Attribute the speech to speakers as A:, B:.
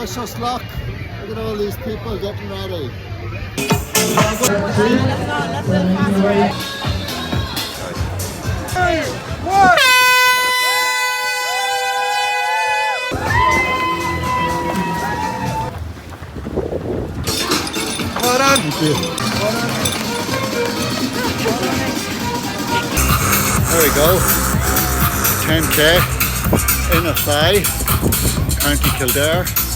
A: precious luck. Look at all these people getting ready.
B: Well done.
A: Thank you. There we go. 10k in a County Kildare.